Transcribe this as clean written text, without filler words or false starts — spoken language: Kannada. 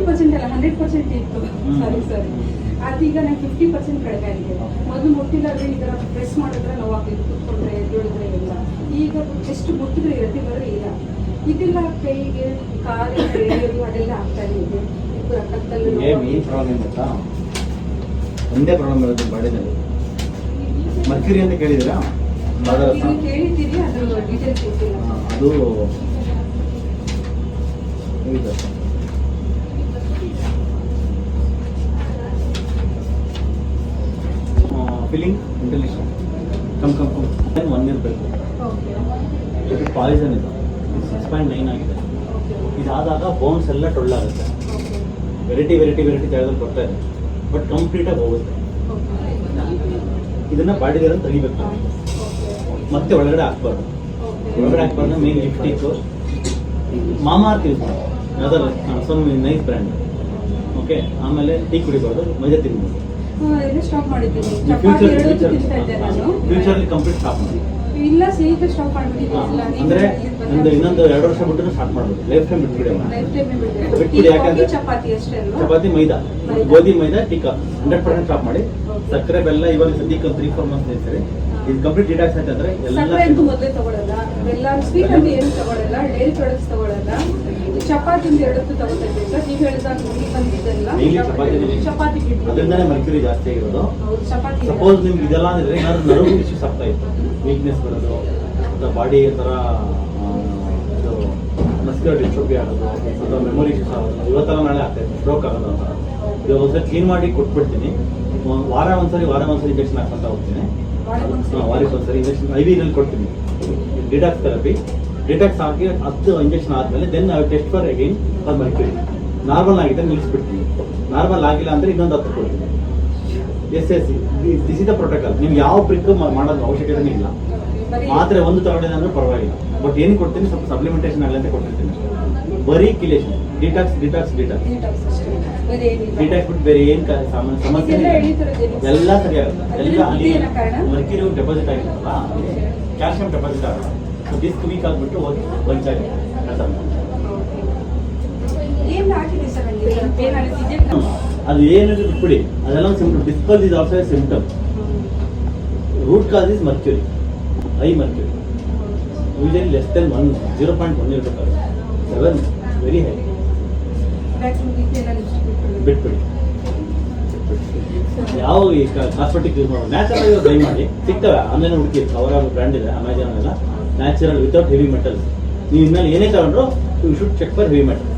50% ಅಲ್ಲ 100% ಇತ್ತು. ಸರಿ ಅದೀಗ ನಾನು 50% ಕಡಿಮೆ ಆಗಿದೆ. ಮೊದಲು ಮುಟ್ಟಿದ್ರೆ ಈ ಥರ ಪ್ರೆಸ್ ಮಾಡಿದ್ರೆ ನೋವಾಗ್ತಿತ್ತು, ಕೂತ್ಕೊಂಡ್ರೆ ಎದ್ದೇಳಿದ್ರೆ ಎಲ್ಲ. ಈಗ ಎಷ್ಟು ಮುಟ್ಟಿದ್ರೆ ಇರತ್ತಿಲ್ಲದ್ರೆ ಇಲ್ಲ. ಇದೆಲ್ಲ ಕೈಗೆ ಕಾಲಿಗೆ ಅದೆಲ್ಲ ಆಗ್ತಾನೆ ಇದೆ. ಒಂದೇ ಪ್ರಾಬ್ಲಮ್ ಇರೋದು ಬಾಡಿನಲ್ಲಿ. ಮರ್ಕ್ಯುರಿ ಅಂತ ಕೇಳಿದಿರಾ? ಕೇಳಿದ್ದೀರಿ, ಅದ್ರ ಡೀಟೇಲ್ಸ್ ಗೊತ್ತಿಲ್ಲ. ಅದು ಫೀಲಿಂಗ್ ಇಂಟೆಲಿಜೆಂಟ್ ಕಮ್ 1 ಇಯರ್ ಬೇಕು. ಇದು ಪಾಯ್ಸನ್ ಇದು 6.9 ಆಗಿದೆ. ಇದಾದಾಗ ಬೋನ್ಸ್ ಎಲ್ಲ ಟೊಳ್ಳಾಗುತ್ತೆ. ವೆರೈಟಿ ಜಾಗದಲ್ಲಿ ಬರ್ತಾ ಇದೆ, ಬಟ್ ಕಂಪ್ಲೀಟಾಗಿ ಹೋಗುತ್ತೆ. ಇದನ್ನ ಬಾಡಿಗೆಲ್ಲ ತೆಗಿಬೇಕು, ಮತ್ತೆ ಒಳಗಡೆ ಹಾಕ್ಬಾರ್ದು. ಮೇನ್ ಲಿಫ್ಟಿಕ್ ಮಾಮಾರ್ತ್ ಯೂಸ್ ಮಾಡಿ, ಯಾವ್ದಾರು ಸಮ್ ನೈಸ್ ಬ್ರ್ಯಾಂಡ್. ಓಕೆ, ಆಮೇಲೆ ಟೀ ಕುಡಿಬಾರ್ದು, ಮೈದಾ ತಿನ್ಬೋದು. ಫ್ಯೂಚರ್ಲಿ ಕಂಪ್ಲೀಟ್ ಸ್ಟಾಪ್ ಮಾಡಿ. ಇಲ್ಲ ಸೀತ ಸ್ಟಾಪ್ ಮಾಡ್ಬಿಟ್ಟಿಲ್ಲ ಅಂದ್ರೆ ಒಂದು ಇನ್ನೊಂದು 2 ವರ್ಷ ಬಿಟ್ಟು ಸ್ಟಾರ್ಟ್ ಮಾಡ್ಬೋದು. ಲೈಫ್ ಟೈಮ್ ಬಿಟ್ಬಿಡಿ. ಯಾಕಂದ್ರೆ ಚಪಾತಿ ಮೈದಾ, ಗೋಧಿ ಮೈದಾ, ಟೀಕಾ 100% ಸ್ಟಾಪ್ ಮಾಡಿ. ಸಕ್ಕರೆ ಬೆಲ್ಲ ಇವಾಗ ಸದ್ಯಕ್ಕೆ 3-4 ಮಂತ್ಸ್ ನಿಲ್ಸಿರಿ. ಇದು ಕಂಪ್ಲೀಟ್ ಡಿಟಾಕ್ಸ್ ಆಯ್ತು ಅಂದ್ರೆ ಎಲ್ಲ ಮೊದಲೇ ತಗೊಳ್ಳಲ್ಲ, ಎಲ್ಲ ಸ್ವೀಟ್ ಅಂತ ಏನು ತಗೊಳ್ಳಲ್ಲ, ಡೈರಿ ಪ್ರಾಡಕ್ಟ್ಸ್ ತಗೊಳ್ಳಲ್ಲ, ಚಪಾತಿ 2 ತಗೋತಾ ಇದ್ದೀವಿ ಸರ್. ನೀವು ಹೇಳಿದಾಗ ಚಪಾತಿ ಅದರಿಂದಾನೇ ಮರ್ಕ್ಯುರಿ ಜಾಸ್ತಿ ಆಗಿರೋದು. ಸಪೋಸ್ ನಿಮ್ಗೆ ಇದೆಲ್ಲ ಅಂದ್ರೆ ಏನಾದ್ರು ನರ್ವ್ ಇಶ್ಯೂಸ್ ಆಗ್ತಾ ಇತ್ತು, ವೀಕ್ನೆಸ್ ಬರೋದು, ಅಥವಾ ಬಾಡಿ ಥರ ಮಸ್ಕ್ಯುಲರ್ ಡಿಸ್ಟ್ರೋಫಿ ಆಗೋದು, ಅಥವಾ ಮೆಮೊರಿ ಇಶ್ಯೂಸ್ ಆಗೋದು, ಇವತ್ತೆಲ್ಲ ನಾಳೆ ಆಗ್ತಾಯಿತ್ತು, ಸ್ಟ್ರೋಕ್ ಆಗೋದು ಅಂತ. ಇವಾಗ ಒಂದ್ಸರಿ ಕ್ಲೀನ್ ಮಾಡಿ ಕೊಟ್ಬಿಡ್ತೀನಿ. ವಾರ ಒಂದ್ಸರಿ ಇಂಜೆಕ್ಷನ್ ಹಾಕ್ಕೊಂತ ಹೋಗ್ತೀನಿ. ವಾರಕ್ಕೆ ಒಂದ್ಸರಿ ಇಂಜೆಕ್ಷನ್ IV ಕೊಡ್ತೀನಿ. Detox therapy. ಡಿಟಾಕ್ಸ್ ಹಾಕಿ 10 ಇಂಜೆಕ್ಷನ್ ಆದಮೇಲೆ then I test for again for mercury. Normal ಆಗಿದೆ ನಿಲ್ಲಿಸ್ಬಿಡ್ತೀನಿ. ನಾರ್ಮಲ್ ಆಗಿಲ್ಲ ಅಂದರೆ ಇನ್ನೊಂದು 10 ಕೊಡ್ತೀನಿ. This is the protocol. ನಿಮ್ಗೆ ಯಾವ ಪ್ರಿಕ್ ಮಾಡೋದು ಅವಶ್ಯಕತೆ ಇಲ್ಲ. ಮಾತ್ರೆ ಒಂದು ತಗೊಂಡಿದೆ ಅಂದ್ರೆ ಪರವಾಗಿಲ್ಲ, ಬಟ್ ಏನು ಕೊಡ್ತೀನಿ ಸ್ವಲ್ಪ ಸಪ್ಲಿಮೆಂಟೇಷನ್ ಆಗಲಿ ಅಂತ ಕೊಟ್ಟಿರ್ತೀನಿ. ಬರೀ ಕಿಲೇಷನ್, ಡಿಟಾಕ್ಸ್ ಬಿಟ್ಟು ಬೇರೆ ಏನು ಸಮಸ್ಯೆ ಎಲ್ಲ ಸರಿಯಾಗುತ್ತೆ. ಎಲ್ಲ ಅಲ್ಲಿ ಮರ್ಕ್ಯುರಿ ಡೆಪಾಸಿಟ್ ಆಗಿರುತ್ತಲ್ಲ, ಕ್ಯಾಲ್ಸಿಯಂ ಡೆಪಾಸಿಟ್ ಆಗಲ್ಲ. ಸೊ ಡಿಸ್ಕ್ ವೀಕ್ ಆಗಿಬಿಟ್ಟು ಒಂಚಾಗಿ ಅದು ಏನಿದೆ ಬಿಟ್ಬಿಡಿ, ಅದೆಲ್ಲ ಸಿಂಪ್ಟಮ್. ಡಿಸ್ಕಲ್ is also a symptom. Root cause is mercury, high mercury. Usually less than 0.1 ಇರಬೇಕಾಗುತ್ತೆ. 7 ವೆರಿ ಹೈ. ಬಿಟ್ಬಿಡಿ. ಯಾವ ಈ ಕಾಸ್ಮೆಟಿಕ್ ಯೂಸ್ ಮಾಡೋದು ನ್ಯಾಚುರಲ್ ಟ್ರೈ ಮಾಡಿ. ಸಿಗ್ತವೆ ಆನ್ಲೈನ್ ಹುಡುಕಿ, ಅವರ ಬ್ರ್ಯಾಂಡ್ ಇದೆ ಅಮೆಜಾನ್ ಎಲ್ಲ. Natural without heavy metals. ನೀವು ಇನ್ಮೇಲೆ ಏನೇ ತಗೊಂಡ್ರು you should check for heavy metal.